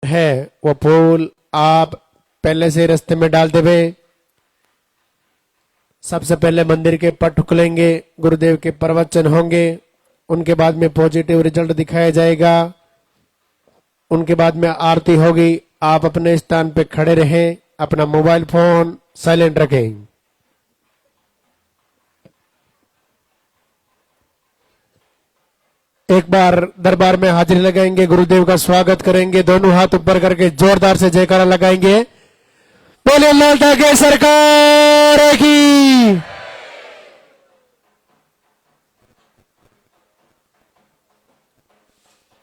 है वो फूल आप पहले से रास्ते में डाल देवे। सबसे पहले मंदिर के पट खुलेंगे, गुरुदेव के प्रवचन होंगे, उनके बाद में पॉजिटिव रिजल्ट दिखाया जाएगा। उनके बाद में आरती होगी। आप अपने स्थान पे खड़े रहें, अपना मोबाइल फोन साइलेंट रखें। एक बार दरबार में हाजिरी लगाएंगे, गुरुदेव का स्वागत करेंगे, दोनों हाथ ऊपर करके जोरदार से जयकारा लगाएंगे। बोले लाल ठाकरे सरकार की।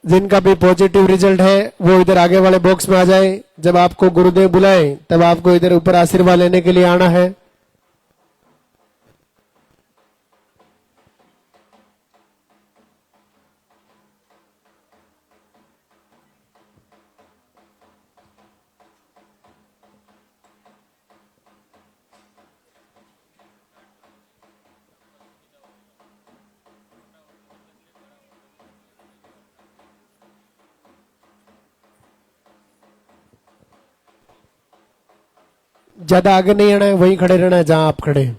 जिनका भी पॉजिटिव रिजल्ट है वो इधर आगे वाले बॉक्स में आ जाए। जब आपको गुरुदेव बुलाए तब आपको इधर ऊपर आशीर्वाद लेने के लिए आना है। ज्यादा आगे नहीं आना है, वहीं खड़े रहना है जहां आप खड़े हैं।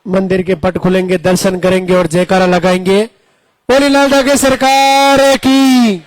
मंदिर के पट खुलेंगे, दर्शन करेंगे और जयकारा लगाएंगे। बोले लाल ठाकरे सरकार की।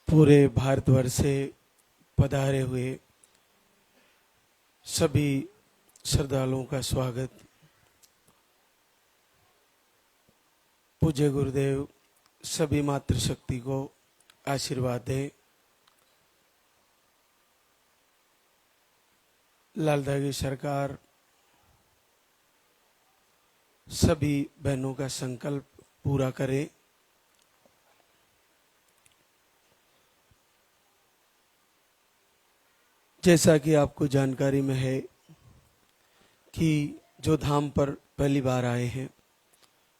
पूरे भारतवर्ष से पधारे हुए सभी श्रद्धालुओं का स्वागत। पूज्य गुरुदेव सभी मातृशक्ति को आशीर्वाद दें। लाल ठाकरे सरकार सभी बहनों का संकल्प पूरा करे। जैसा कि आपको जानकारी में है कि जो धाम पर पहली बार आए हैं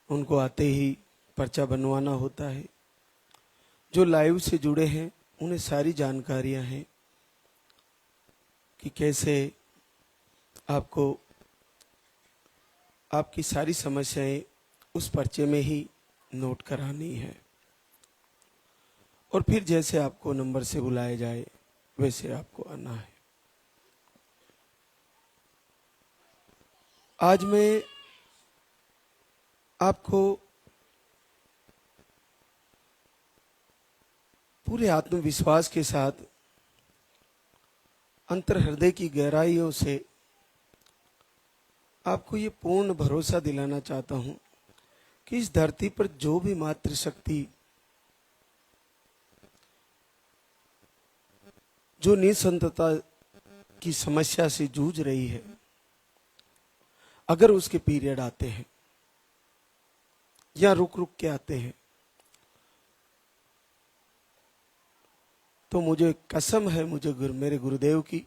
उनको आते ही पर्चा बनवाना होता है। जो लाइव से जुड़े हैं उन्हें सारी जानकारियां हैं कि कैसे आपको आपकी सारी समस्याएं उस पर्चे में ही नोट करानी है और फिर जैसे आपको नंबर से बुलाया जाए वैसे आपको आना है। आज मैं आपको पूरे आत्मविश्वास के साथ अंतर हृदय की गहराइयों से आपको ये पूर्ण भरोसा दिलाना चाहता हूं कि इस धरती पर जो भी मातृशक्ति जो निसंतानता की समस्या से जूझ रही है, अगर उसके पीरियड आते हैं या रुक रुक के आते हैं, तो मुझे कसम है, मुझे मेरे गुरुदेव की,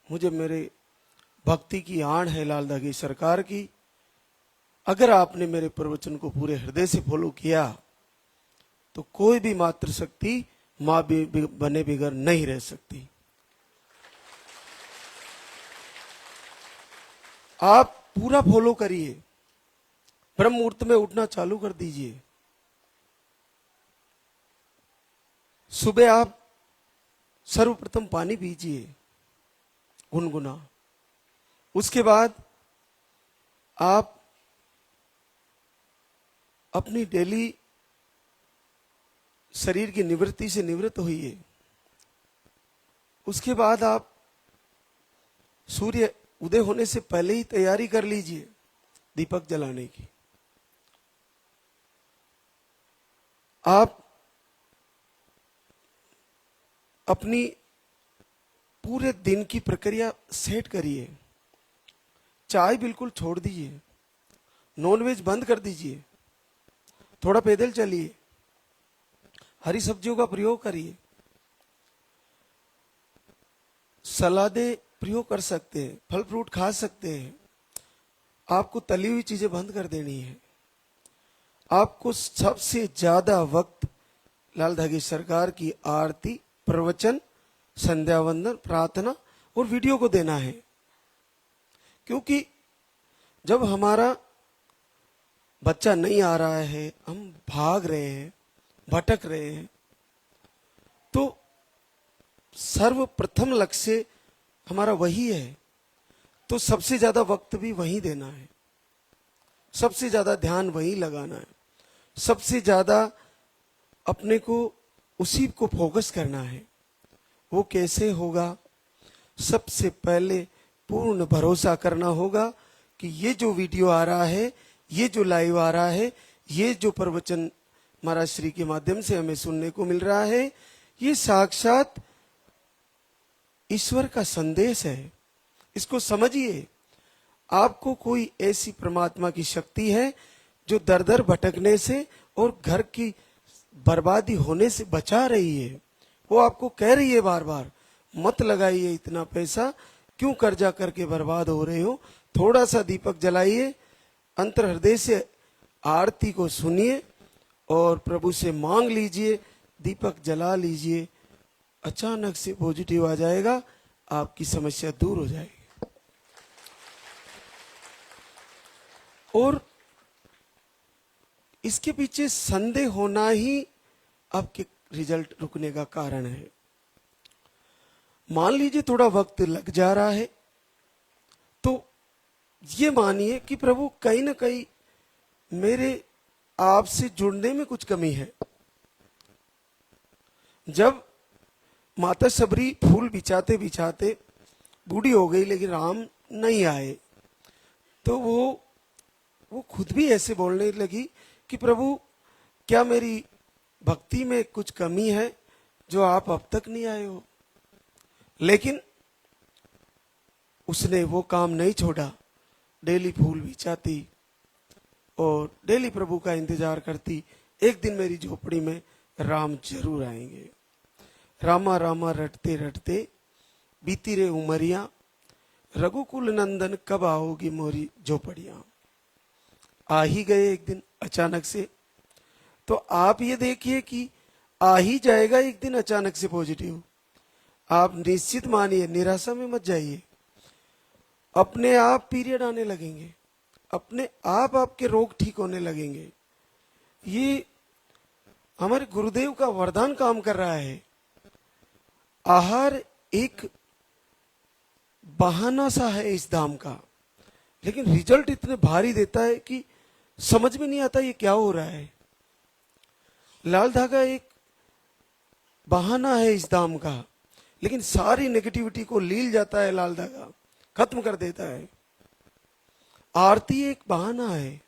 मुझे मेरे भक्ति की आण है लाल धागे सरकार की, अगर आपने मेरे प्रवचन को पूरे हृदय से फॉलो किया तो कोई भी मातृशक्ति मां बने बिगड़ नहीं रह सकती। आप पूरा फॉलो करिए, ब्रह्म मुहूर्त में उठना चालू कर दीजिए। सुबह आप सर्वप्रथम पानी पीजिए गुनगुना, उसके बाद आप अपनी डेली शरीर की निवृत्ति से निवृत्त होइए। उसके बाद आप सूर्य उदय होने से पहले ही तैयारी कर लीजिए दीपक जलाने की। आप अपनी पूरे दिन की प्रक्रिया सेट करिए। चाय बिल्कुल छोड़ दीजिए, नॉनवेज बंद कर दीजिए, थोड़ा पैदल चलिए, हरी सब्जियों का प्रयोग करिए, सलादें प्रयोग कर सकते हैं, फल फ्रूट खा सकते हैं। आपको तली हुई चीजें बंद कर देनी है। आपको सबसे ज्यादा वक्त लाल धागे सरकार की आरती, प्रवचन, संध्या वंदन, प्रार्थना और वीडियो को देना है। क्योंकि जब हमारा बच्चा नहीं आ रहा है, हम भाग रहे हैं, भटक रहे हैं, तो सर्वप्रथम लक्ष्य हमारा वही है, तो सबसे ज्यादा वक्त भी वही देना है, सबसे ज्यादा ध्यान वही लगाना है, सबसे ज्यादा अपने को उसी को फोकस करना है। वो कैसे होगा? सबसे पहले पूर्ण भरोसा करना होगा कि ये जो वीडियो आ रहा है, ये जो लाइव आ रहा है, ये जो प्रवचन महाराज श्री के माध्यम से हमें सुनने को मिल रहा है, ये साक्षात ईश्वर का संदेश है। इसको समझिए। आपको कोई ऐसी परमात्मा की शक्ति है जो दर दर भटकने से और घर की बर्बादी होने से बचा रही है। वो आपको कह रही है बार बार, मत लगाइए इतना पैसा, क्यों कर्जा करके बर्बाद हो रहे हो, थोड़ा सा दीपक जलाइए, अंतर हृदय से आरती को सुनिए और प्रभु से मांग लीजिए, दीपक जला लीजिए, अचानक से पॉजिटिव आ जाएगा, आपकी समस्या दूर हो जाएगी। और इसके पीछे संदेह होना ही आपके रिजल्ट रुकने का कारण है। मान लीजिए थोड़ा वक्त लग जा रहा है, तो ये मानिए कि प्रभु कहीं ना कहीं मेरे आपसे जुड़ने में कुछ कमी है। जब माता सबरी फूल बिछाते बिछाते बूढ़ी हो गई लेकिन राम नहीं आए, तो वो खुद भी ऐसे बोलने लगी कि प्रभु क्या मेरी भक्ति में कुछ कमी है जो आप अब तक नहीं आए हो। लेकिन उसने वो काम नहीं छोड़ा, डेली फूल बिछाती और डेली प्रभु का इंतजार करती। एक दिन मेरी झोपड़ी में राम जरूर आएंगे। रामा रामा रटते रटते बीती रे उमरिया, रघुकुल नंदन कब आओगी मोरी झोपड़िया। आ ही गए एक दिन अचानक से। तो आप ये देखिए कि आ ही जाएगा एक दिन अचानक से पॉजिटिव। आप निश्चित मानिए, निराशा में मत जाइए। अपने आप पीरियड आने लगेंगे, अपने आप आपके रोग ठीक होने लगेंगे। ये हमारे गुरुदेव का वरदान काम कर रहा है। आहार एक बहाना सा है इस दाम का, लेकिन रिजल्ट इतने भारी देता है कि समझ में नहीं आता ये क्या हो रहा है। लाल धागा एक बहाना है इस दाम का, लेकिन सारी नेगेटिविटी को लील जाता है लाल धागा, खत्म कर देता है। आरती एक बहाना है,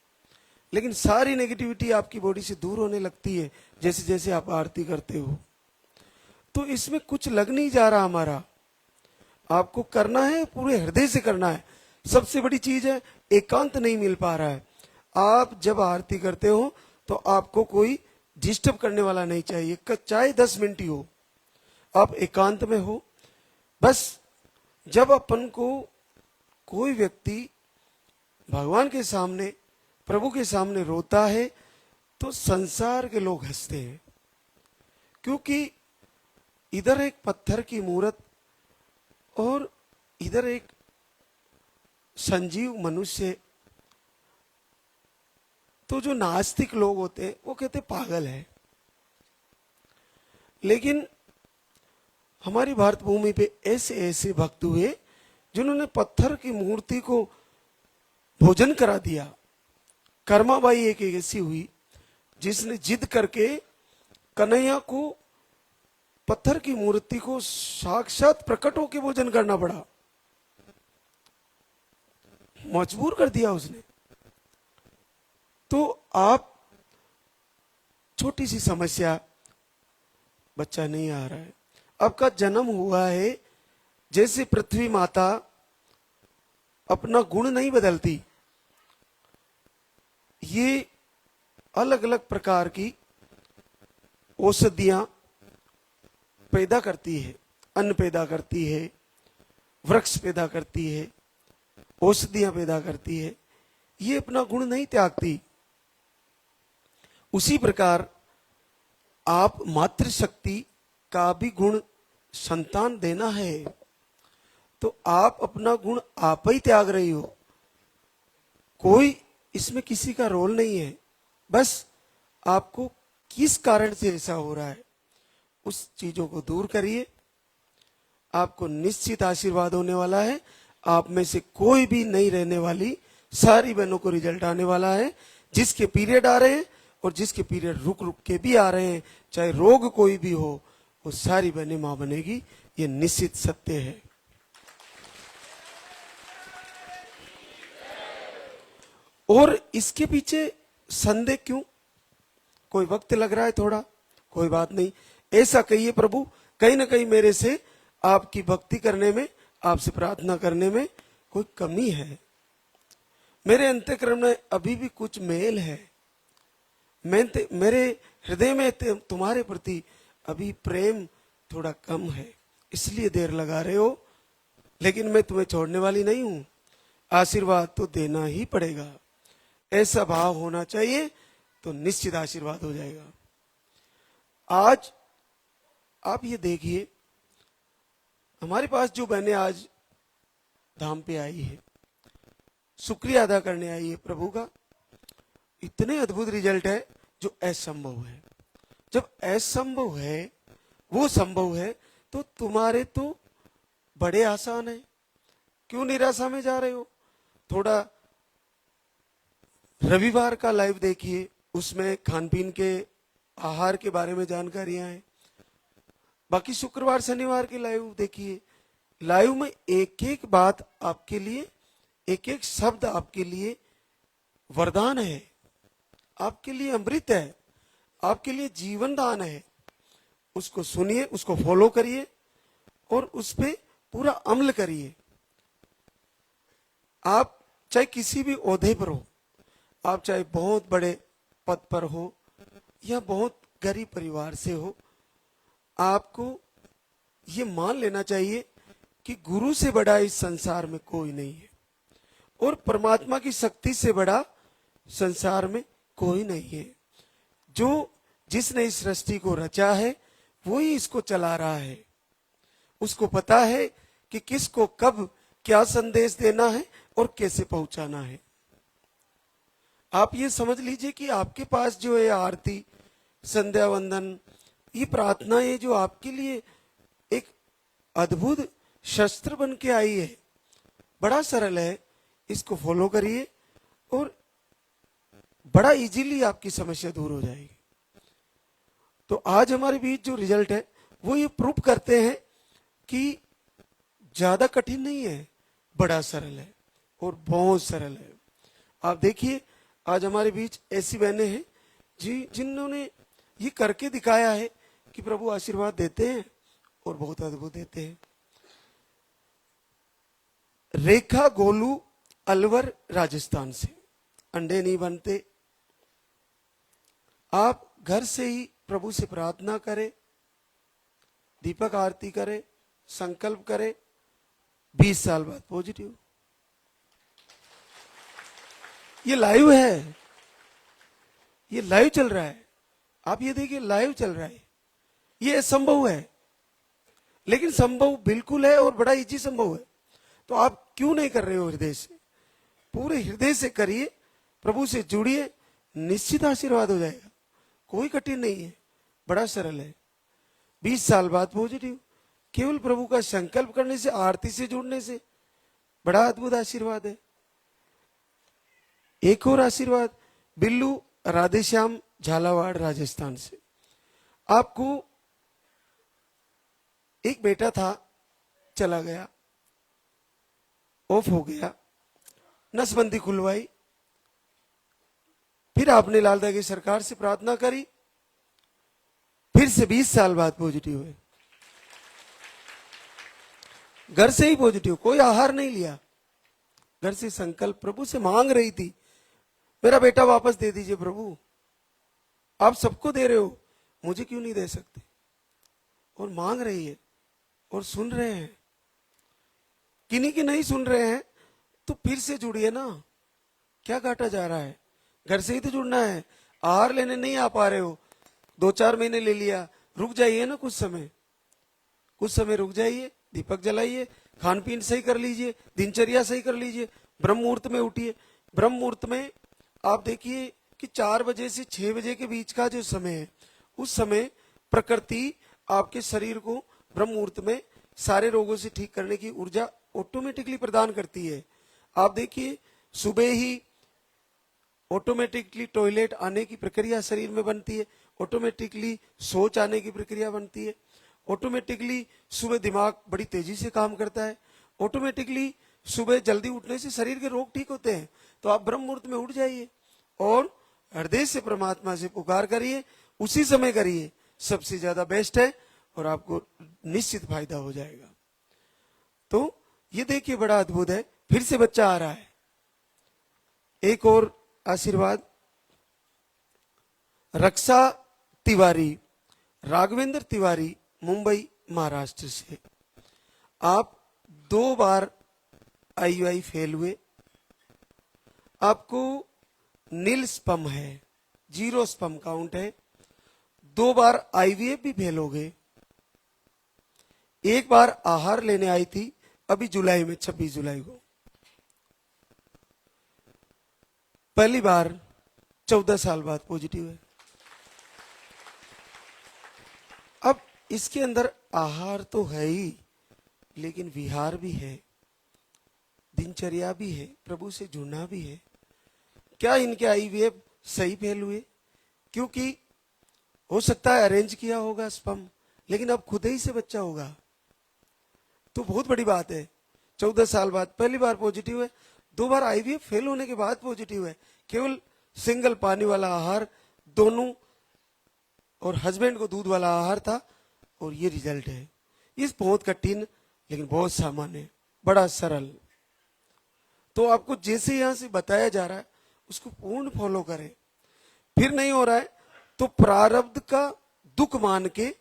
लेकिन सारी नेगेटिविटी आपकी बॉडी से दूर होने लगती है जैसे जैसे आप आरती करते हो। तो इसमें कुछ लग नहीं जा रहा हमारा, आपको करना है, पूरे हृदय से करना है। सबसे बड़ी चीज है एकांत नहीं मिल पा रहा है। आप जब आरती करते हो तो आपको कोई डिस्टर्ब करने वाला नहीं चाहिए, चाहे 10 मिनट ही हो, आप एकांत में हो। बस जब अपन को कोई व्यक्ति भगवान के सामने, प्रभु के सामने रोता है तो संसार के लोग हंसते हैं, क्योंकि इधर एक पत्थर की मूर्त और इधर एक संजीव मनुष्य। तो जो नास्तिक लोग होते हैं वो कहते पागल है, लेकिन हमारी भारत भूमि पे ऐसे ऐसे भक्त हुए जिन्होंने पत्थर की मूर्ति को भोजन करा दिया। कर्माबाई एक ऐसी हुई जिसने जिद करके कन्हैया को पत्थर की मूर्ति को साक्षात प्रकट होकर भोजन करना पड़ा, मजबूर कर दिया उसने। तो आप छोटी सी समस्या, बच्चा नहीं आ रहा है, आपका जन्म हुआ है, जैसे पृथ्वी माता अपना गुण नहीं बदलती, ये अलग अलग प्रकार की औषधियां पैदा करती है, अन्न पैदा करती है, वृक्ष पैदा करती है, औषधियां पैदा करती है, ये अपना गुण नहीं त्यागती। उसी प्रकार आप मातृशक्ति का भी गुण संतान देना है, तो आप अपना गुण आप ही त्याग रही हो, कोई इसमें किसी का रोल नहीं है। बस आपको किस कारण से ऐसा हो रहा है उस चीजों को दूर करिए, आपको निश्चित आशीर्वाद होने वाला है। आप में से कोई भी नहीं रहने वाली सारी बहनों को रिजल्ट आने वाला है। जिसके पीरियड आ रहे हैं और जिसके पीरियड रुक रुक के भी आ रहे हैं, चाहे रोग कोई भी हो, वो सारी बहनें मां बनेगी, ये निश्चित सत्य है। और इसके पीछे संदेह क्यों? कोई वक्त लग रहा है थोड़ा, कोई बात नहीं, ऐसा कहिए प्रभु कहीं ना कहीं मेरे से आपकी भक्ति करने में, आपसे प्रार्थना करने में कोई कमी है, मेरे अंतःकरण में अभी भी कुछ मेल है, मेरे हृदय में तुम्हारे प्रति अभी प्रेम थोड़ा कम है, इसलिए देर लगा रहे हो, लेकिन मैं तुम्हें छोड़ने वाली नहीं हूं, आशीर्वाद तो देना ही पड़ेगा। ऐसा भाव होना चाहिए तो निश्चित आशीर्वाद हो जाएगा। आज आप ये देखिए, हमारे पास जो बहनें आज धाम पे आई है, शुक्रिया अदा करने आई है प्रभु का, इतने अद्भुत रिजल्ट है जो असंभव है। जब असंभव है वो संभव है तो तुम्हारे तो बड़े आसान है, क्यों निराशा में जा रहे हो? थोड़ा रविवार का लाइव देखिए, उसमें खान पीन के आहार के बारे में जानकारियां हैं। बाकी शुक्रवार शनिवार के लाइव देखिए, लाइव में एक एक बात आपके लिए, एक एक शब्द आपके लिए वरदान है, आपके लिए अमृत है, आपके लिए जीवन दान है। उसको सुनिए, उसको फॉलो करिए और उस पे पूरा अमल करिए। आप चाहे किसी भी ओहदे पर हो, आप चाहे बहुत बड़े पद पर हो या बहुत गरीब परिवार से हो, आपको ये मान लेना चाहिए कि गुरु से बड़ा इस संसार में कोई नहीं है और परमात्मा की शक्ति से बड़ा संसार में कोई नहीं है। जो जिसने इस सृष्टि को रचा है वो ही इसको चला रहा है, उसको पता है कि किसको कब क्या संदेश देना है और कैसे पहुंचाना है। आप ये समझ लीजिए कि आपके पास जो है आरती, संध्या वंदन, ये प्रार्थना है जो आपके लिए एक अद्भुत शस्त्र बन के आई है। बड़ा सरल है, इसको फॉलो करिए और बड़ा इजीली आपकी समस्या दूर हो जाएगी। तो आज हमारे बीच जो रिजल्ट है वो ये प्रूफ करते हैं कि ज्यादा कठिन नहीं है, बड़ा सरल है और बहुत सरल है। आप देखिए आज हमारे बीच ऐसी बहनें हैं जी जिन्होंने ये करके दिखाया है कि प्रभु आशीर्वाद देते हैं और बहुत अद्भुत देते हैं। रेखा गोलू अलवर राजस्थान से, अंडे नहीं बनते। आप घर से ही प्रभु से प्रार्थना करें, दीपक आरती करें, संकल्प करें, 20 साल बाद पॉजिटिव। ये लाइव है, ये लाइव चल रहा है। आप ये देखिए लाइव चल रहा है। ये असंभव है लेकिन संभव बिल्कुल है और बड़ा इजी संभव है। तो आप क्यों नहीं कर रहे हो? हृदय से, पूरे हृदय से करिए, प्रभु से जुड़िए, निश्चित आशीर्वाद हो जाएगा। कोई कठिन नहीं है, बड़ा सरल है। 20 साल बाद पॉजिटिव, केवल प्रभु का संकल्प करने से, आरती से जुड़ने से, बड़ा अद्भुत आशीर्वाद है। एक और आशीर्वाद, बिल्लू राधेश्याम झालावाड़ राजस्थान से। आपको एक बेटा था, चला गया, ऑफ हो गया, नसबंदी खुलवाई, फिर आपने लालदा की सरकार से प्रार्थना करी, फिर से 20 साल बाद पॉजिटिव हुए। घर से ही पॉजिटिव, कोई आहार नहीं लिया, घर से संकल्प, प्रभु से मांग रही थी, मेरा बेटा वापस दे दीजिए प्रभु, आप सबको दे रहे हो, मुझे क्यों नहीं दे सकते? और मांग रही है और सुन रहे हैं। किन्हीं की नहीं सुन रहे हैं तो फिर से जुड़िए ना, क्या काटा जा रहा है? घर से ही तो जुड़ना है। आहार लेने नहीं आ पा रहे हो, 2-4 महीने ले लिया, रुक जाइए ना, कुछ समय रुक जाइए, दीपक जलाइए, खान पीन सही कर लीजिए, दिनचर्या सही कर लीजिए, ब्रह्म मुहूर्त में उठिए। ब्रह्म मुहूर्त में आप देखिए कि 4 बजे से 6 बजे के बीच का जो समय है, उस समय प्रकृति आपके शरीर को ब्रह्म मुहूर्त में सारे रोगों से ठीक करने की ऊर्जा ऑटोमेटिकली प्रदान करती है। आप देखिए सुबह ही ऑटोमेटिकली टॉयलेट आने की प्रक्रिया शरीर में बनती है, ऑटोमेटिकली सोच आने की प्रक्रिया बनती है, ऑटोमेटिकली सुबह दिमाग बड़ी तेजी से काम करता है, ऑटोमेटिकली सुबह जल्दी उठने से शरीर के रोग ठीक होते हैं। तो आप ब्रह्म मुहूर्त में उठ जाइए और हृदय से परमात्मा से पुकार करिए, उसी समय करिए, सबसे ज्यादा बेस्ट है और आपको निश्चित फायदा हो जाएगा। तो ये देखिए बड़ा अद्भुत है, फिर से बच्चा आ रहा है। एक और आशीर्वाद, रक्षा तिवारी, राघवेंद्र तिवारी, मुंबई महाराष्ट्र से। आप 2 बार IUI फेल हुए, आपको नील स्पम है, 0 स्पम काउंट है, 2 बार IVF भी फेल हो गए, 1 बार आहार लेने आई थी अभी जुलाई में, 26 जुलाई को, पहली बार 14 साल बाद पॉजिटिव है। अब इसके अंदर आहार तो है ही, लेकिन विहार भी है, दिनचर्या भी है, प्रभु से जुड़ना भी है। क्या इनके IVF सही फेल हुए? क्योंकि हो सकता है अरेंज किया होगा स्पम, लेकिन अब खुद ही से बच्चा होगा, तो बहुत बड़ी बात है। 14 साल बाद पहली बार पॉजिटिव है, 2 बार IVF फेल होने के बाद पॉजिटिव है, केवल सिंगल पानी वाला आहार दोनों और हस्बैंड को दूध वाला आहार था और ये रिजल्ट है। ये बहुत कठिन लेकिन बहुत सामान्य, बड़ा सरल। तो आपको जैसे यहां से बताया जा रहा है उसको पूर्ण फॉलो करें। फिर नहीं हो रहा है तो प्रारब्ध का दुख मान के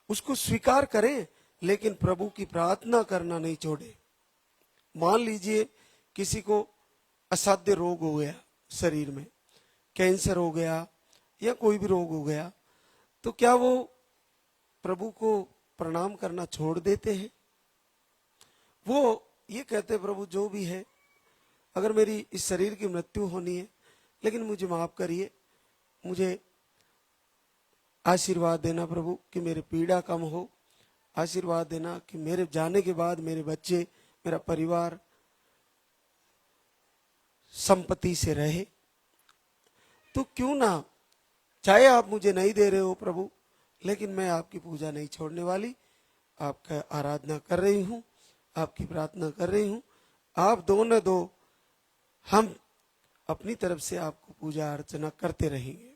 उसको स्वीकार करें, लेकिन प्रभु की प्रार्थना करना नहीं छोड़े। मान लीजिए किसी को असाध्य रोग हो गया, शरीर में कैंसर हो गया या कोई भी रोग हो गया, तो क्या वो प्रभु को प्रणाम करना छोड़ देते हैं? वो ये कहते प्रभु जो भी है, अगर मेरी इस शरीर की मृत्यु होनी है लेकिन मुझे माफ करिए, मुझे आशीर्वाद देना प्रभु कि मेरे पीड़ा कम हो, आशीर्वाद देना कि मेरे जाने के बाद मेरे बच्चे, मेरा परिवार संपत्ति से रहे। तो क्यों ना, चाहे आप मुझे नहीं दे रहे हो प्रभु, लेकिन मैं आपकी पूजा नहीं छोड़ने वाली, आपका आराधना कर रही हूं, आपकी प्रार्थना कर रही हूं। आप दो न दो, हम अपनी तरफ से आपको पूजा अर्चना करते रहेंगे,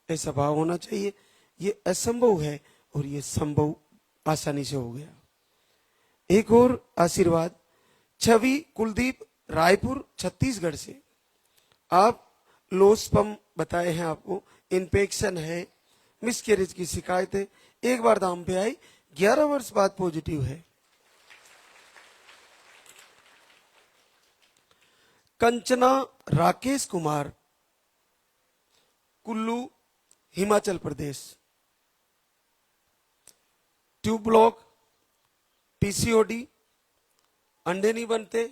ऐसा भाव होना चाहिए। ये असंभव है और ये संभव आसानी से हो गया। एक और आशीर्वाद, छवि कुलदीप, रायपुर छत्तीसगढ़ से। आप लोस्पम बताए हैं, आपको इन्फेक्शन है, मिसकैरेज की शिकायत है, एक बार दाम पे आई, 11 वर्ष बाद पॉजिटिव है। Kanchana Rakesh Kumar, Kullu Himachal Pradesh. Tube block, PCOD, अंडे नहीं बनते,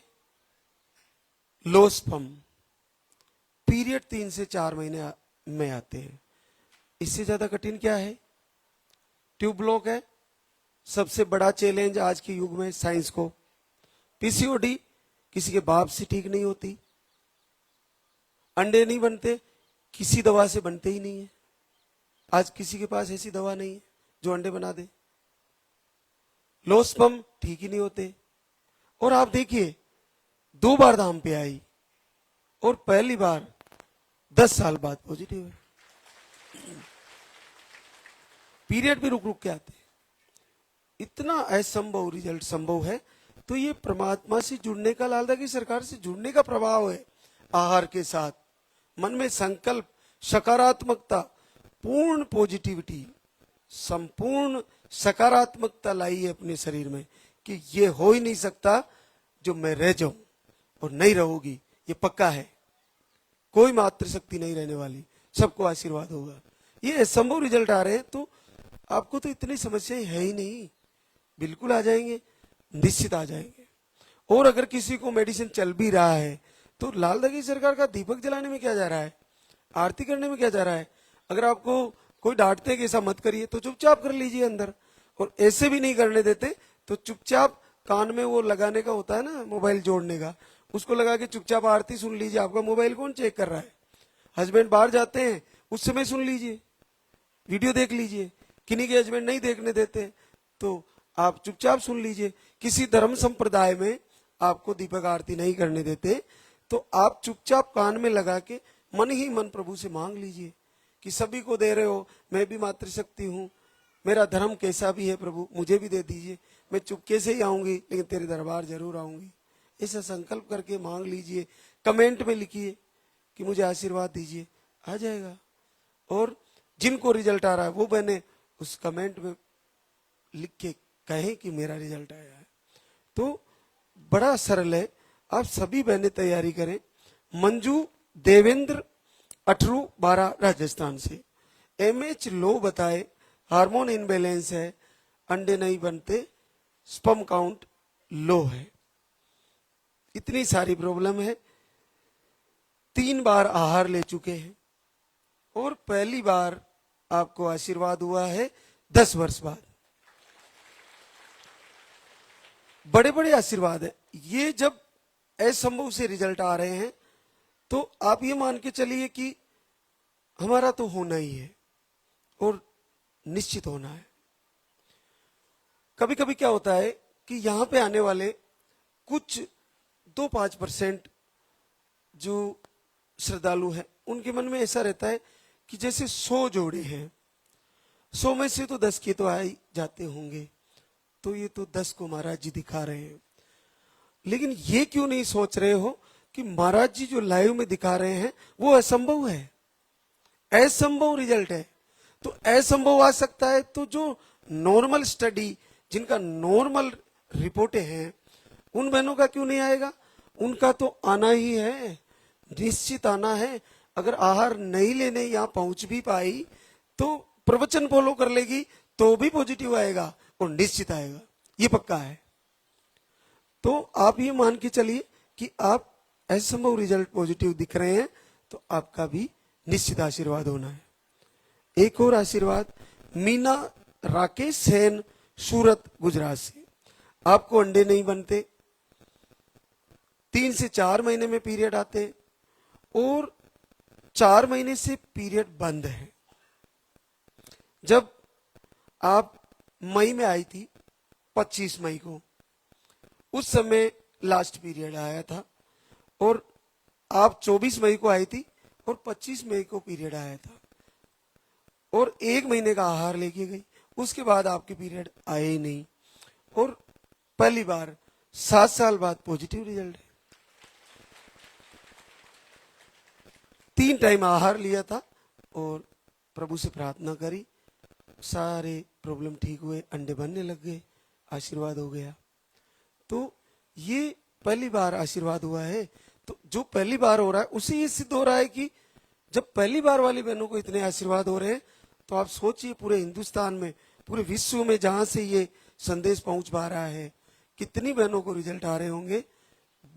लो स्पर्म, पीरियड 3 से 4 महीने में आते हैं। इससे ज्यादा कठिन क्या है? ट्यूब ब्लॉक है सबसे बड़ा चैलेंज आज के युग में साइंस को। पीसीओडी किसी के बाप से ठीक नहीं होती, अंडे नहीं बनते, किसी दवा से बनते ही नहीं है। आज किसी के पास ऐसी दवा नहीं है जो अंडे बना दे। लो स्पर्म ठीक ही नहीं होते। और आप देखिए 2 बार दाम पे आई और पहली बार 10 साल बाद पॉजिटिव है। पीरियड भी रुक रुक के आते हैं। इतना असंभव रिजल्ट संभव है। तो ये परमात्मा से जुड़ने का, लाल की सरकार से जुड़ने का प्रभाव है। आहार के साथ मन में संकल्प, सकारात्मकता, पूर्ण पॉजिटिविटी, संपूर्ण सकारात्मकता लाई है अपने शरीर में कि ये हो ही नहीं सकता जो मैं रह जाऊं, और नहीं रहूंगी, ये पक्का है। कोई मात्र शक्ति नहीं रहने वाली, सबको आशीर्वाद होगा। ये असंभव रिजल्ट आ रहे हैं, तो आपको तो इतनी समस्याएं है ही नहीं, बिल्कुल आ जाएंगे, निश्चित आ जाएंगे। और अगर किसी को मेडिसिन चल भी रहा है तो लाल की सरकार का दीपक जलाने में क्या जा रहा है, आरती करने में क्या जा रहा है। अगर आपको कोई डांटते हैं कि ऐसा मत करिए तो चुपचाप कर लीजिए अंदर, और ऐसे भी नहीं करने देते तो चुपचाप कान में वो लगाने का होता है ना, मोबाइल जोड़ने का, उसको लगा के चुपचाप आरती सुन लीजिए। आपका मोबाइल कौन चेक कर रहा है? हस्बैंड बाहर जाते हैं उस समय सुन लीजिए, वीडियो देख लीजिए। किन्हीं के हस्बैंड नहीं देखने देते तो आप चुपचाप सुन लीजिए। किसी धर्म संप्रदाय में आपको दीपक आरती नहीं करने देते तो आप चुपचाप कान में लगा के मन ही मन प्रभु से मांग लीजिए कि सभी को दे रहे हो, मैं भी मातृशक्ति हूँ, मेरा धर्म कैसा भी है प्रभु मुझे भी दे दीजिए, मैं चुपके से ही आऊंगी लेकिन तेरे दरबार जरूर आऊंगी। ऐसा संकल्प करके मांग लीजिए। कमेंट में लिखिए कि मुझे आशीर्वाद दीजिए, आ जाएगा। और जिनको रिजल्ट आ रहा है वो बहने उस कमेंट में लिख के कहें कि मेरा रिजल्ट आया है। तो बड़ा सरल है, आप सभी बहनें तैयारी करें। मंजू देवेंद्र 18-12 राजस्थान से। एमएच लो बताए, हार्मोन इनबैलेंस है, अंडे नहीं बनते, स्पर्म काउंट लो है, इतनी सारी प्रॉब्लम है। 3 बार आहार ले चुके हैं और पहली बार आपको आशीर्वाद हुआ है 10 वर्ष बाद। बड़े बड़े आशीर्वाद है ये। जब असंभव से रिजल्ट आ रहे हैं तो आप ये मान के चलिए कि हमारा तो होना ही है और निश्चित होना है। कभी कभी क्या होता है कि यहां पे आने वाले कुछ 2-5% जो श्रद्धालु हैं उनके मन में ऐसा रहता है कि जैसे 100 जोड़े हैं, 100 में से तो 10 के तो आ ही जाते होंगे, तो ये तो 10 को महाराज जी दिखा रहे हैं। लेकिन ये क्यों नहीं सोच रहे हो कि महाराज जी जो लाइव में दिखा रहे हैं वो असंभव है, असंभव रिजल्ट है। तो असंभव आ सकता है तो जो नॉर्मल स्टडी, जिनका नॉर्मल रिपोर्टें हैं, उन बहनों का क्यों नहीं आएगा? उनका तो आना ही है, निश्चित आना है। अगर आहार नहीं लेने यहां पहुंच भी पाई तो प्रवचन फॉलो कर लेगी तो भी पॉजिटिव आएगा और निश्चित आएगा, ये पक्का है। तो आप ये मान के चलिए कि आप असंभव रिजल्ट पॉजिटिव दिख रहे हैं तो आपका भी निश्चित आशीर्वाद होना है। एक और आशीर्वाद, मीना राकेश सेन, सूरत गुजरात से। आपको अंडे नहीं बनते, 3 से 4 महीने में पीरियड आते और 4 महीने से पीरियड बंद है। जब आप मई में आई थी 25 मई को, उस समय लास्ट पीरियड आया था और आप 24 मई को आई थी और 25 मई को पीरियड आया था और 1 महीने का आहार लेके गई, उसके बाद आपके पीरियड आए ही नहीं और पहली बार 7 साल बाद पॉजिटिव रिजल्ट है। 3 टाइम आहार लिया था और प्रभु से प्रार्थना करी, सारे प्रॉब्लम ठीक हुए, अंडे बनने लग गए, आशीर्वाद हो गया। तो ये पहली बार आशीर्वाद हुआ है। तो जो पहली बार हो रहा है उसे ये सिद्ध हो रहा है कि जब पहली बार वाली बहनों को इतने आशीर्वाद हो रहे हैं तो आप सोचिए पूरे हिंदुस्तान में, पूरे विश्व में जहां से ये संदेश पहुंच पा रहा है, कितनी बहनों को रिजल्ट आ रहे होंगे।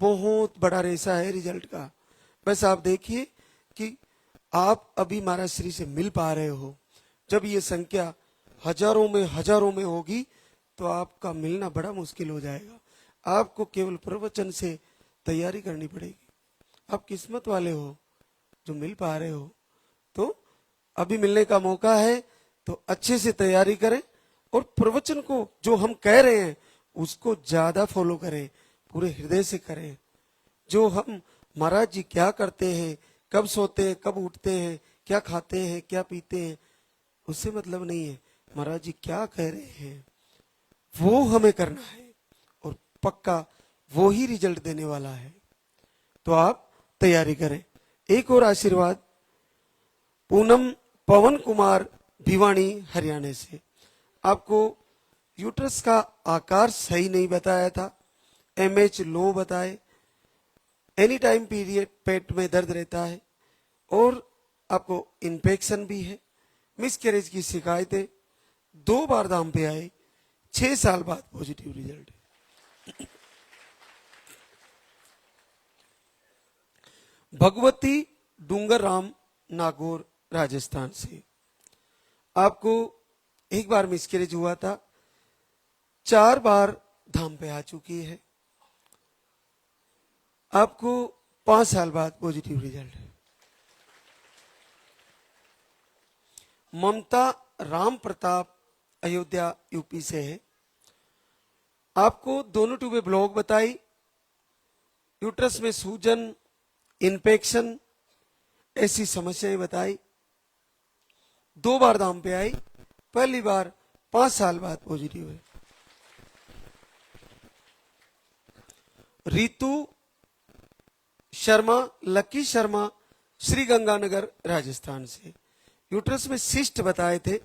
बहुत बड़ा रेसा है रिजल्ट का। बस आप देखिए कि आप अभी महाराज श्री से मिल पा रहे हो। जब ये संख्या हजारों में होगी तो आपका मिलना बड़ा मुश्किल हो जाएगा। आपको केवल प्रवचन से तैयारी करनी पड़ेगी। आप किस्मत वाले हो जो मिल पा रहे हो। तो अभी मिलने का मौका है तो अच्छे से तैयारी करें और प्रवचन को जो हम कह रहे हैं उसको ज्यादा फॉलो करें, पूरे हृदय से करें। जो हम महाराज जी क्या करते हैं, कब सोते हैं, कब उठते हैं, क्या खाते हैं, क्या पीते हैं, उससे मतलब नहीं है। महाराज जी क्या कह रहे हैं वो हमें करना है और पक्का वो ही रिजल्ट देने वाला है। तो आप तैयारी करें। एक और आशीर्वाद पूनम पवन कुमार भिवानी हरियाणा से। आपको यूट्रस का आकार सही नहीं बताया था, एमएच लो बताए, एनी टाइम पीरियड पेट में दर्द रहता है और आपको इन्फेक्शन भी है, मिसकैरेज की शिकायतें, 2 बार धाम पे आए, 6 साल बाद पॉजिटिव रिजल्ट है। भगवती डूंगर राम नागौर राजस्थान से। आपको एक बार मिसकैरेज हुआ था, 4 बार धाम पे आ चुकी है, आपको 5 साल बाद पॉजिटिव रिजल्ट है। ममता राम प्रताप अयोध्या यूपी से है। आपको दोनों ट्यूबें ब्लॉक बताई, यूट्रस में सूजन, इन्फेक्शन, ऐसी समस्याएं बताई, 2 बार धाम पे आई, पहली बार 5 साल बाद पॉजिटिव है। रितु शर्मा, लकी शर्मा, श्री गंगानगर राजस्थान से। यूट्रस में सिस्ट बताए थे,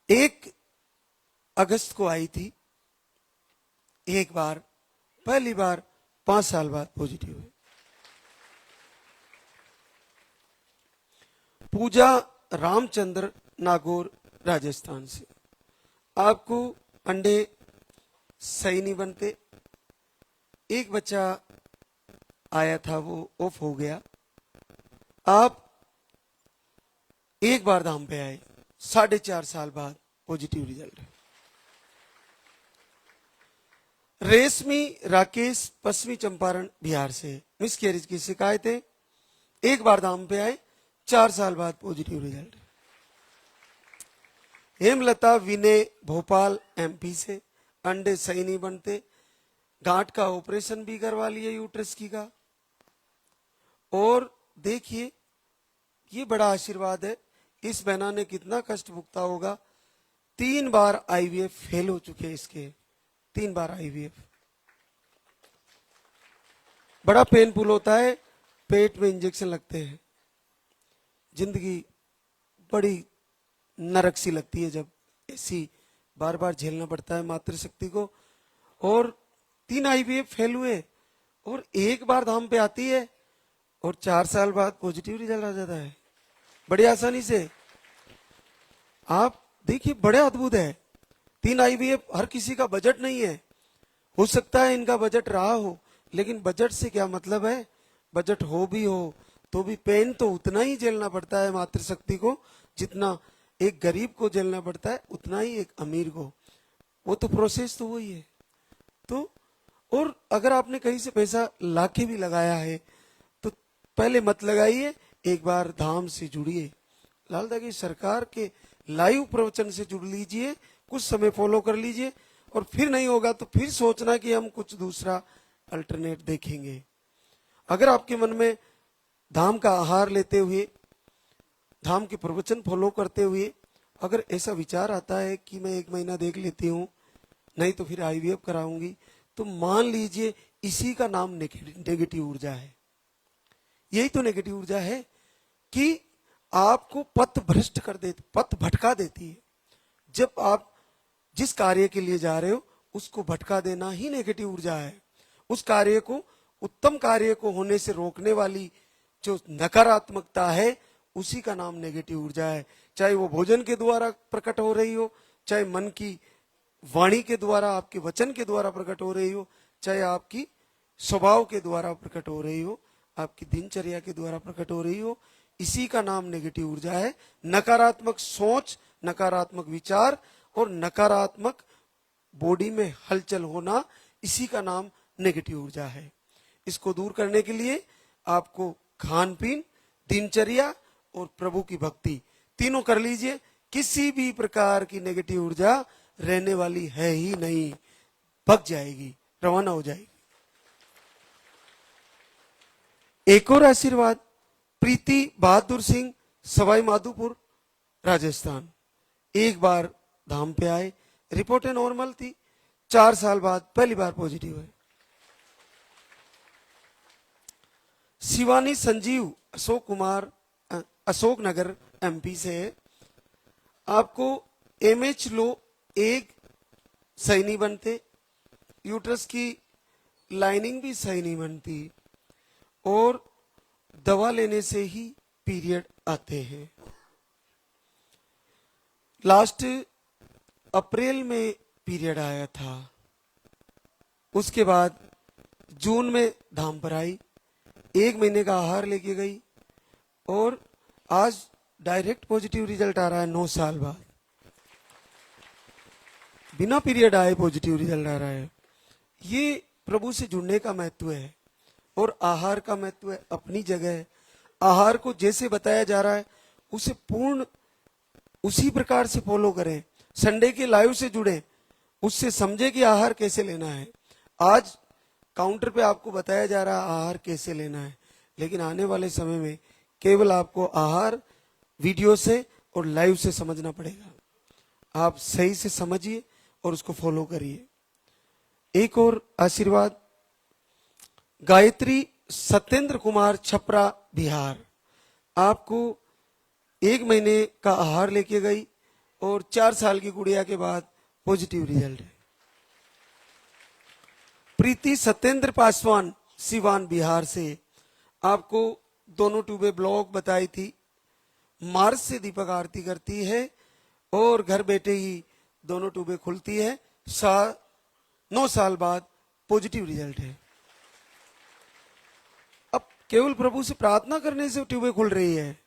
1 अगस्त को आई थी, एक बार, पहली बार 5 साल बाद पॉजिटिव है। पूजा रामचंद्र नागौर राजस्थान से। आपको अंडे सही नहीं बनते, एक बच्चा आया था वो ऑफ हो गया, आप एक बार धाम पे आए, 4.5 साल बाद पॉजिटिव रिजल्ट है। रेशमी राकेश पश्चिमी चंपारण बिहार से। मिसकैरेज की शिकायतें, एक बार धाम पे आए, 4 साल बाद पॉजिटिव रिजल्ट। हेमलता विनय भोपाल एमपी से। अंडे सही नहीं बनते, गांठ का ऑपरेशन भी करवा लिए यूट्रस की का। और देखिए ये बड़ा आशीर्वाद है, इस बहना ने कितना कष्ट भुगता होगा। 3 बार आईवीएफ फेल हो चुके हैं इसके, 3 बार आईवीएफ। बड़ा पेनफुल होता है, पेट में इंजेक्शन लगते हैं, जिंदगी बड़ी नरक सी लगती है जब ऐसी बार बार झेलना पड़ता है मातृशक्ति को। और 3 आईवीएफ फेल हुए और एक बार धाम पे आती है और 4 साल बाद पॉजिटिव रिजल्ट आ जाता है बड़ी आसानी से। आप देखिए बड़े अद्भुत है। 3 आईवीएफ, हर किसी का बजट नहीं है, हो सकता है इनका बजट रहा हो, लेकिन बजट से क्या मतलब है, बजट हो भी हो तो भी पेन तो उतना ही झेलना पड़ता है मातृशक्ति को, जितना एक गरीब को झेलना पड़ता है उतना ही एक अमीर को। वो तो प्रोसेस तो वही है। तो और अगर आपने कहीं से पैसा लाके भी लगाया है तो पहले मत लगाइए, एक बार धाम से जुड़िए, लालदा की सरकार के लाइव प्रवचन से जुड़ लीजिए, कुछ समय फॉलो कर लीजिए, और फिर नहीं होगा तो फिर सोचना कि हम कुछ दूसरा अल्टरनेट देखेंगे। अगर आपके मन में धाम का आहार लेते हुए, धाम के प्रवचन फॉलो करते हुए अगर ऐसा विचार आता है कि मैं 1 महीना देख लेती हूँ, नहीं तो फिर आईवीएफ कराऊंगी, तो मान लीजिए इसी का नाम नेगेटिव ऊर्जा है। यही तो नेगेटिव ऊर्जा है कि आपको पथ भ्रष्ट कर देती, पथ भटका देती है। जब आप जिस कार्य के लिए जा रहे हो उसको भटका देना ही नेगेटिव ऊर्जा है। उस कार्य को, उत्तम कार्य को होने से रोकने वाली जो नकारात्मकता है, उसी का नाम नेगेटिव ऊर्जा है। चाहे वो भोजन के द्वारा प्रकट हो रही हो, चाहे मन की वाणी के द्वारा, आपके वचन के द्वारा प्रकट हो रही हो, चाहे आपकी स्वभाव के द्वारा प्रकट हो रही हो, आपकी दिनचर्या के द्वारा प्रकट हो रही हो, इसी का नाम नेगेटिव ऊर्जा है। नकारात्मक सोच, नकारात्मक विचार और नकारात्मक बॉडी में हलचल होना, इसी का नाम नेगेटिव ऊर्जा है। इसको दूर करने के लिए आपको खान पीन, दिनचर्या और प्रभु की भक्ति तीनों कर लीजिए। किसी भी प्रकार की नेगेटिव ऊर्जा रहने वाली है ही नहीं, भग जाएगी, रवाना हो जाएगी। एक और आशीर्वाद, प्रीति बहादुर सिंह, सवाई माधोपुर, राजस्थान। एक बार धाम पे आए, रिपोर्टें नॉर्मल थी, 4 साल बाद पहली बार पॉजिटिव है। शिवानी संजीव, अशोक कुमार, अशोक नगर एमपी से है। आपको एमएच लो, एग सही नहीं बनते, यूट्रस की लाइनिंग भी सही नहीं बनती और दवा लेने से ही पीरियड आते हैं। लास्ट अप्रैल में पीरियड आया था, उसके बाद जून में धाम पर आई, 1 महीने का आहार लेके गई और आज डायरेक्ट पॉजिटिव रिजल्ट आ रहा है। 9 साल बाद बिना पीरियड आए पॉजिटिव रिजल्ट आ रहा है। ये प्रभु से जुड़ने का महत्व है और आहार का महत्व है अपनी जगह। आहार को जैसे बताया जा रहा है उसे पूर्ण उसी प्रकार से फॉलो करें। संडे के लाइव से जुड़े, उससे समझे कि आहार कैसे लेना है। आज काउंटर पे आपको बताया जा रहा है आहार कैसे लेना है, लेकिन आने वाले समय में केवल आपको आहार वीडियो से और लाइव से समझना पड़ेगा। आप सही से समझिए और उसको फॉलो करिए। एक और आशीर्वाद, गायत्री सत्येंद्र कुमार, छपरा, बिहार। आपको 1 महीने का आहार लेके गई और 4 साल की गुड़िया के बाद पॉजिटिव रिजल्ट है। प्रीति सत्येंद्र पासवान, सिवान, बिहार से। आपको दोनों ट्यूबें ब्लॉक बताई थी, मार्च से दीपक आरती करती है और घर बैठे ही दोनों ट्यूबें खुलती है। 9 साल बाद पॉजिटिव रिजल्ट है। अब केवल प्रभु से प्रार्थना करने से ट्यूबें खुल रही है।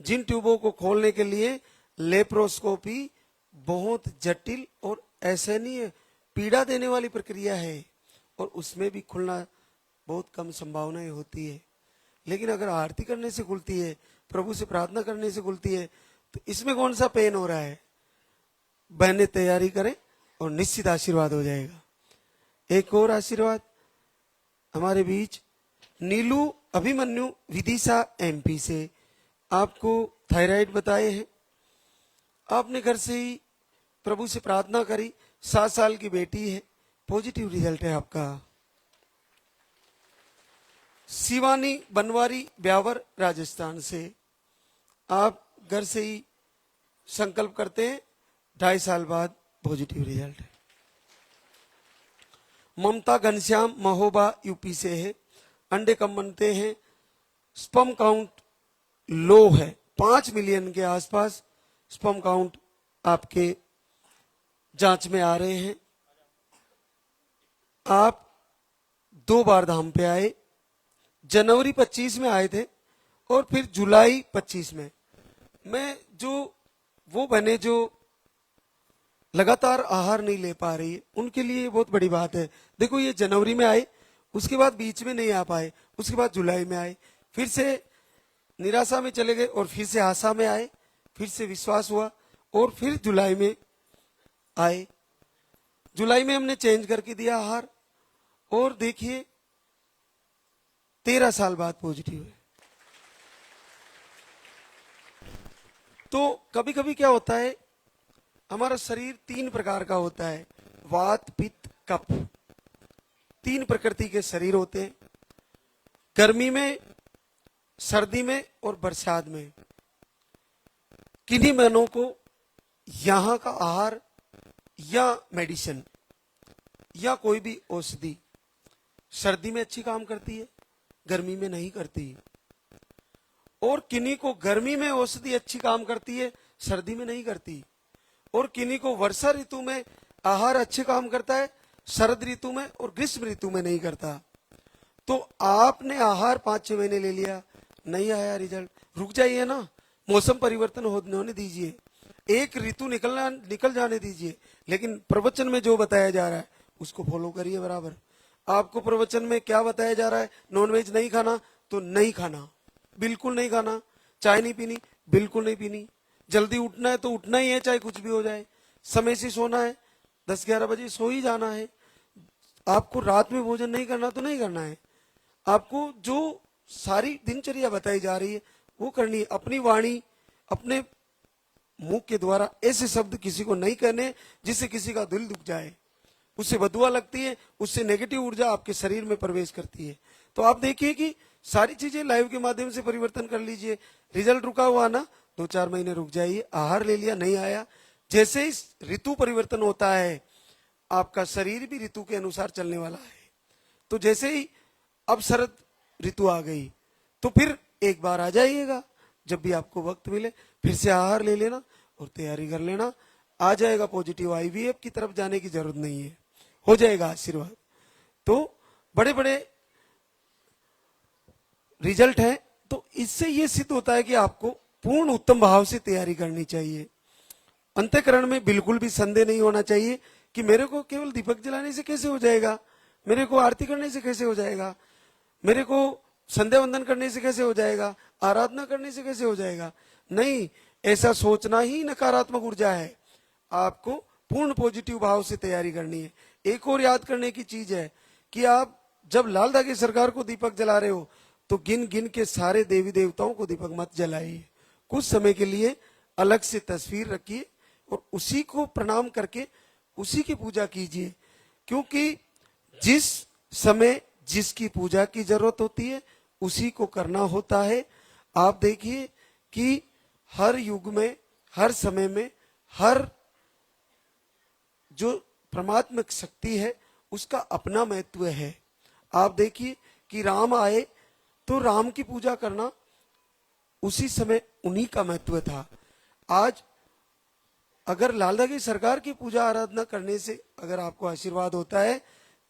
जिन ट्यूबों को खोलने के लिए लेप्रोस्कोपी बहुत जटिल और असहनीय पीड़ा देने वाली प्रक्रिया है और उसमें भी खुलना बहुत कम संभावनाएं होती है, लेकिन अगर आरती करने से खुलती है, प्रभु से प्रार्थना करने से खुलती है, तो इसमें कौन सा पेन हो रहा है। बहनें तैयारी करें और निश्चित आशीर्वाद हो जाएगा। एक और आशीर्वाद हमारे बीच, नीलू अभिमन्यु, विदिशा, एमपी से। आपको थायराइड बताए हैं, आपने घर से ही प्रभु से प्रार्थना करी, 7 साल की बेटी है, पॉजिटिव रिजल्ट है आपका। शिवानी बनवारी, ब्यावर, राजस्थान से। आप घर से ही संकल्प करते हैं, 2.5 साल बाद पॉजिटिव रिजल्ट है। ममता घनश्याम, महोबा, यूपी से है। अंडे कम बनते हैं, स्पर्म काउंट लो है, 5 मिलियन के आसपास स्पर्म काउंट आपके जांच में आ रहे हैं। आप 2 बार धाम पे आए, जनवरी 25 में आए थे और फिर जुलाई 25 में। मैं जो वो बने जो लगातार आहार नहीं ले पा रही है, उनके लिए बहुत बड़ी बात है। देखो, ये जनवरी में आए, उसके बाद बीच में नहीं आ पाए, उसके बाद जुलाई में आए, फिर से निराशा में चले गए और फिर से आशा में आए, फिर से विश्वास हुआ और फिर जुलाई में आए। जुलाई में हमने चेंज करके दिया आहार और देखिए 13 साल बाद पॉजिटिव है। तो कभी कभी क्या होता है, हमारा शरीर 3 प्रकार का होता है, वात पित्त कफ। 3 प्रकृति के शरीर होते हैं, गर्मी में, सर्दी में और बरसात में। किन्हीं महीनों को यहाँ का आहार या मेडिसिन या कोई भी औषधि सर्दी में अच्छी काम करती है, गर्मी में नहीं करती। और किन्हीं को गर्मी में औषधि अच्छी काम करती है, सर्दी में नहीं करती। और किन्हीं को वर्षा ऋतु में आहार अच्छे काम करता है, शरद ऋतु में और ग्रीष्म ऋतु में नहीं करता। तो आपने आहार 5-6 महीने ले लिया, नहीं आया रिजल्ट, रुक जाइए ना, मौसम परिवर्तन होने दीजिए, एक ऋतु निकल जाने दीजिए। लेकिन प्रवचन में जो बताया जा रहा है उसको फॉलो करिए बराबर। आपको प्रवचन में क्या बताया जा रहा है, नॉनवेज नहीं खाना तो नहीं खाना, बिल्कुल नहीं खाना। चाय नहीं पीनी, बिल्कुल नहीं पीनी। जल्दी उठना है तो उठना ही है, चाहे कुछ भी हो जाए। समय से सोना है, 10-11 बजे सो ही जाना है। आपको रात में भोजन नहीं करना तो नहीं करना है। आपको जो सारी दिनचर्या बताई जा रही है वो करनी है। अपनी वाणी, अपने मुंह के द्वारा ऐसे शब्द किसी को नहीं कहने जिससे किसी का दिल दुख जाए, उससे बदुआ लगती है, उससे नेगेटिव ऊर्जा आपके शरीर में प्रवेश करती है। तो आप देखिए कि सारी चीजें लाइव के माध्यम से परिवर्तन कर लीजिए। रिजल्ट रुका हुआ ना, 2-4 महीने रुक जाइए। आहार ले लिया, नहीं आया, जैसे ही ऋतु परिवर्तन होता है आपका शरीर भी ऋतु के अनुसार चलने वाला है। तो जैसे ही अब शरद ऋतु आ गई तो फिर एक बार आ जाइएगा, जब भी आपको वक्त मिले फिर से आहार ले लेना और तैयारी कर लेना। आ जाएगा पॉजिटिव। आईवीएफ की तरफ जाने की जरूरत नहीं है, हो जाएगा आशीर्वाद। तो बड़े बड़े रिजल्ट है। तो इससे ये सिद्ध होता है कि आपको पूर्ण उत्तम भाव से तैयारी करनी चाहिए। अंतःकरण में बिल्कुल भी संदेह नहीं होना चाहिए कि मेरे को केवल दीपक जलाने से कैसे हो जाएगा, मेरे को आरती करने से कैसे हो जाएगा, मेरे को संध्या वंदन करने से कैसे हो जाएगा, आराधना करने से कैसे हो जाएगा। नहीं, ऐसा सोचना ही नकारात्मक ऊर्जा है। आपको पूर्ण पॉजिटिव भाव से तैयारी करनी है। एक और याद करने की चीज है कि आप जब लाल धागे सरकार को दीपक जला रहे हो तो गिन गिन के सारे देवी देवताओं को दीपक मत जलाइए। कुछ समय के लिए अलग से तस्वीर रखिए और उसी को प्रणाम करके उसी की पूजा कीजिए, क्योंकि जिस समय जिसकी पूजा की जरूरत होती है उसी को करना होता है। आप देखिए कि हर युग में, हर समय में, हर जो परमात्मा शक्ति है उसका अपना महत्व है। आप देखिए कि राम आए तो राम की पूजा करना उसी समय उन्हीं का महत्व था। आज अगर लाल धागे सरकार की पूजा आराधना करने से अगर आपको आशीर्वाद होता है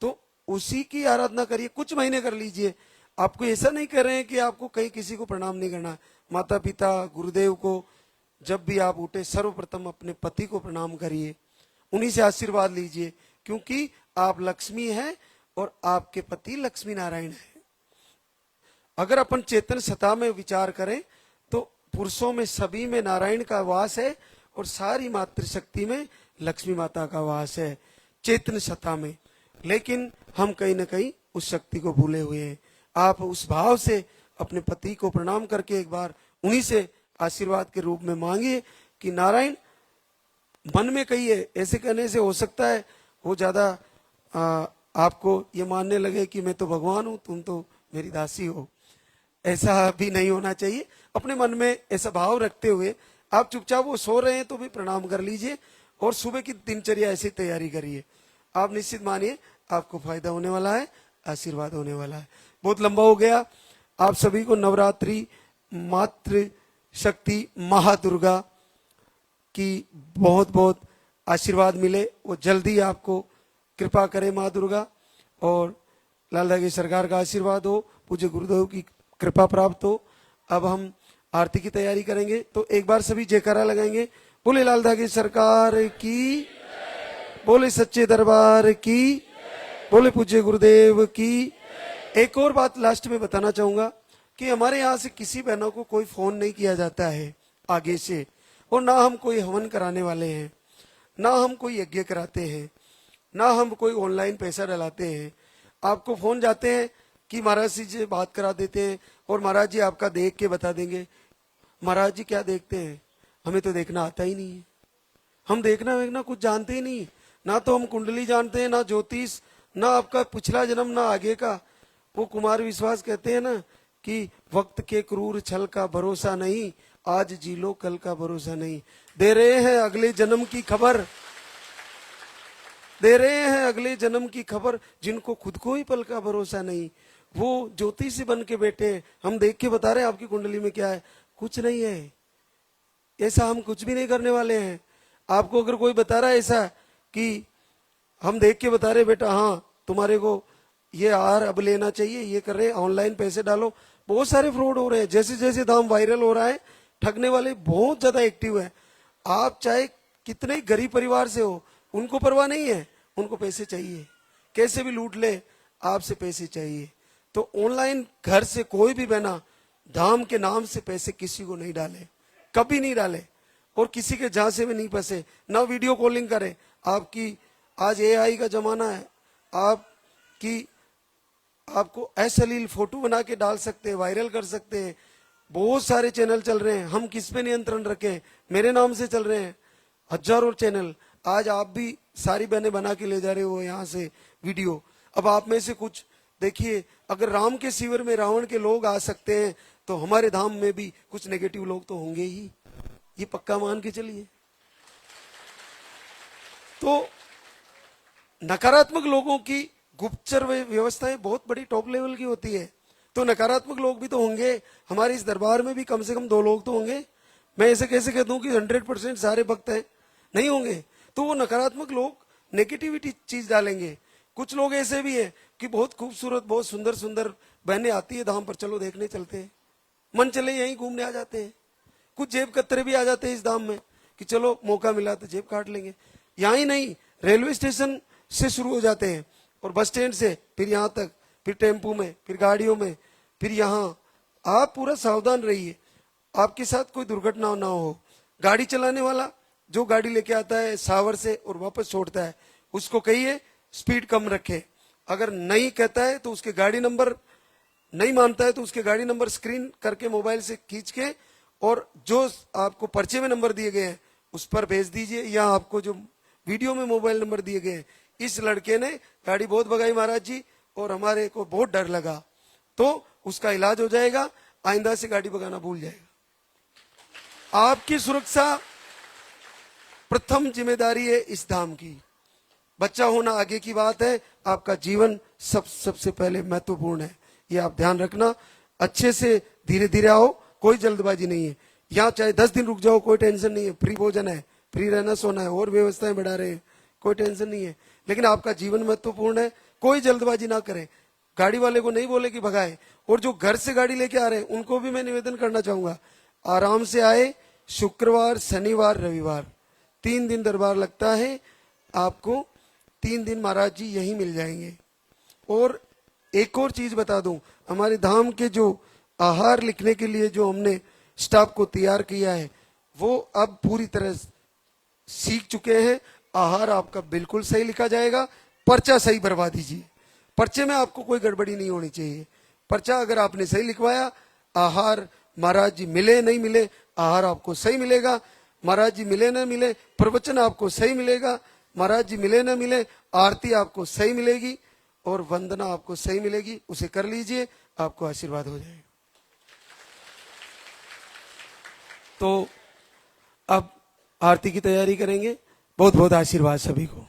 तो उसी की आराधना करिए, कुछ महीने कर लीजिए। आपको ऐसा नहीं कर रहे हैं कि आपको कहीं किसी को प्रणाम नहीं करना। माता पिता, गुरुदेव को जब भी आप उठे सर्वप्रथम अपने पति को प्रणाम करिए, उन्हीं से आशीर्वाद लीजिए, क्योंकि आप लक्ष्मी हैं और आपके पति लक्ष्मी नारायण है। अगर अपन चेतन सत्ता में विचार करें तो पुरुषों में सभी में नारायण का वास है और सारी मातृशक्ति में लक्ष्मी माता का वास है, चेतन सत्ता में। लेकिन हम कहीं ना कहीं उस शक्ति को भूले हुए हैं। आप उस भाव से अपने पति को प्रणाम करके एक बार उन्हीं से आशीर्वाद के रूप में मांगिए कि नारायण, मन में कहिए। ऐसे कहने से हो सकता है वो ज्यादा आपको ये मानने लगे कि मैं तो भगवान हूं, तुम तो मेरी दासी हो। ऐसा भी नहीं होना चाहिए। अपने मन में ऐसा भाव रखते हुए आप चुपचाप, वो सो रहे हैं तो भी प्रणाम कर लीजिए और सुबह की दिनचर्या ऐसी तैयारी करिए। आप निश्चित मानिए आपको फायदा होने वाला है, आशीर्वाद होने वाला है। बहुत लंबा हो गया। आप सभी को नवरात्रि मातृ शक्ति महादुर्गा की बहुत बहुत आशीर्वाद मिले, वो जल्दी आपको कृपा करे माँ दुर्गा, और लाल धागे सरकार का आशीर्वाद हो, पूज्य गुरुदेव की कृपा प्राप्त हो। अब हम आरती की तैयारी करेंगे, तो एक बार सभी जयकारा लगाएंगे। बोले लाल धागे सरकार की, बोले सच्चे दरबार की, बोले पूज्य गुरुदेव की। एक और बात लास्ट में बताना चाहूंगा कि हमारे यहाँ से किसी बहनों को कोई फोन नहीं किया जाता है आगे से, और ना हम कोई हवन कराने वाले हैं, ना हम कोई यज्ञ कराते हैं, ना हम कोई ऑनलाइन पैसा डलाते हैं। आपको फोन जाते हैं कि महाराज जी से बात करा देते हैं और महाराज जी आपका देख के बता देंगे। महाराज जी क्या देखते हैं, हमें तो देखना आता ही नहीं है। हम देखना वेखना कुछ जानते ही नहीं, ना तो हम कुंडली जानते हैं, ना ज्योतिष, ना आपका पिछला जन्म, ना आगे का। वो कुमार विश्वास कहते हैं ना कि वक्त के क्रूर छल का भरोसा नहीं, आज जी लो कल का भरोसा नहीं। दे रहे हैं अगले जन्म की खबर, दे रहे हैं अगले जन्म की खबर, जिनको खुद को ही पल का भरोसा नहीं। वो ज्योतिषी बन के बैठे हैं, हम देख के बता रहे हैं आपकी कुंडली में क्या है, कुछ नहीं है। ऐसा हम कुछ भी नहीं करने वाले हैं। आपको अगर कोई बता रहा है ऐसा कि हम देख के बता रहे बेटा हाँ तुम्हारे को ये आहार अब लेना चाहिए, ये कर रहे हैं, ऑनलाइन पैसे डालो, बहुत सारे फ्रॉड हो रहे हैं। जैसे जैसे दाम वायरल हो रहा है, ठगने वाले बहुत ज्यादा एक्टिव है। आप चाहे कितने ही गरीब परिवार से हो, उनको परवाह नहीं है, उनको पैसे चाहिए, कैसे भी लूट ले, आपसे पैसे चाहिए। तो ऑनलाइन घर से कोई भी बहना धाम के नाम से पैसे किसी को नहीं डाले, कभी नहीं डाले, और किसी के झांसे में नहीं फंसे, ना वीडियो कॉलिंग करे। आपकी आज एआई का जमाना है, आपको अश्लील फोटो बना के डाल सकते हैं, वायरल कर सकते हैं। बहुत सारे चैनल चल रहे हैं, हम किस पे नियंत्रण रखें, मेरे नाम से चल रहे हैं हजारों चैनल। आज आप भी सारी बहनें बना के ले जा रहे हो यहाँ से वीडियो। अब आप में से कुछ देखिए, अगर राम के शिविर में रावण के लोग आ सकते हैं तो हमारे धाम में भी कुछ नेगेटिव लोग तो होंगे ही, ये पक्का मान के चलिए। तो नकारात्मक लोगों की गुप्तचर व्यवस्थाएं बहुत बड़ी टॉप लेवल की होती है। तो नकारात्मक लोग भी तो होंगे, हमारे इस दरबार में भी कम से कम 2 लोग तो होंगे। मैं ऐसे कैसे कह दूं कि 100% सारे भक्त हैं, नहीं होंगे। तो वो नकारात्मक लोग नेगेटिविटी चीज डालेंगे। कुछ लोग ऐसे भी हैं कि बहुत खूबसूरत, बहुत सुंदर सुंदर बहनें आती है धाम पर, चलो देखने चलते हैं, मन चले यहीं घूमने आ जाते हैं। कुछ जेब कतरे भी आ जाते हैं इस धाम में कि चलो मौका मिला तो जेब काट लेंगे। यहाँ ही नहीं, रेलवे स्टेशन से शुरू हो जाते हैं और बस स्टैंड से फिर यहाँ तक, फिर टेम्पू में, फिर गाड़ियों में, फिर यहाँ। आप पूरा सावधान रहिए, आपके साथ कोई दुर्घटना ना हो। गाड़ी चलाने वाला जो गाड़ी लेके आता है सावर से और वापस छोड़ता है, उसको कहिए स्पीड कम रखे। अगर नहीं कहता है तो उसके गाड़ी नंबर नहीं मानता है तो उसके गाड़ी नंबर स्क्रीन करके मोबाइल से खींच के और जो आपको पर्चे में नंबर दिए गए हैं उस पर भेज दीजिए, या आपको जो वीडियो में मोबाइल नंबर दिए गए हैं, इस लड़के ने गाड़ी बहुत भगाई महाराज जी और हमारे को बहुत डर लगा, तो उसका इलाज हो जाएगा, आइंदा से गाड़ी भगाना भूल जाएगा। आपकी सुरक्षा प्रथम जिम्मेदारी है इस धाम की। बच्चा होना आगे की बात है, आपका जीवन सबसे पहले महत्वपूर्ण है, ये आप ध्यान रखना। अच्छे से धीरे धीरे आओ, कोई जल्दबाजी नहीं है। यहाँ चाहे 10 दिन रुक जाओ, कोई टेंशन नहीं है, फ्री भोजन है, फ्री रहना सोना है, और व्यवस्थाएं बढ़ा रहे हैं, कोई टेंशन नहीं है। लेकिन आपका जीवन महत्वपूर्ण है, कोई जल्दबाजी ना करें। गाड़ी वाले को नहीं बोले कि भगाए, और जो घर से गाड़ी लेके आ रहे हैं उनको भी मैं निवेदन करना चाहूंगा, आराम से आए। शुक्रवार, शनिवार, रविवार 3 दिन दरबार लगता है, आपको 3 दिन महाराज जी यहीं मिल जाएंगे। और एक और चीज बता दूं, हमारे धाम के जो आहार लिखने के लिए जो हमने स्टाफ को तैयार किया है, वो अब पूरी तरह सीख चुके हैं। आहार आपका बिल्कुल सही लिखा जाएगा, पर्चा सही भरवा दीजिए। पर्चे में आपको कोई गड़बड़ी नहीं होनी चाहिए। पर्चा अगर आपने सही लिखवाया, आहार महाराज जी मिले नहीं मिले, आहार आपको सही मिलेगा। महाराज जी मिले ना मिले, प्रवचन आपको सही मिलेगा। महाराज जी मिले ना मिले, आरती आपको सही मिलेगी और वंदना आपको सही मिलेगी। उसे कर लीजिए, आपको आशीर्वाद हो जाएगा। तो अब आरती की तैयारी करेंगे। बहुत बहुत आशीर्वाद सभी को।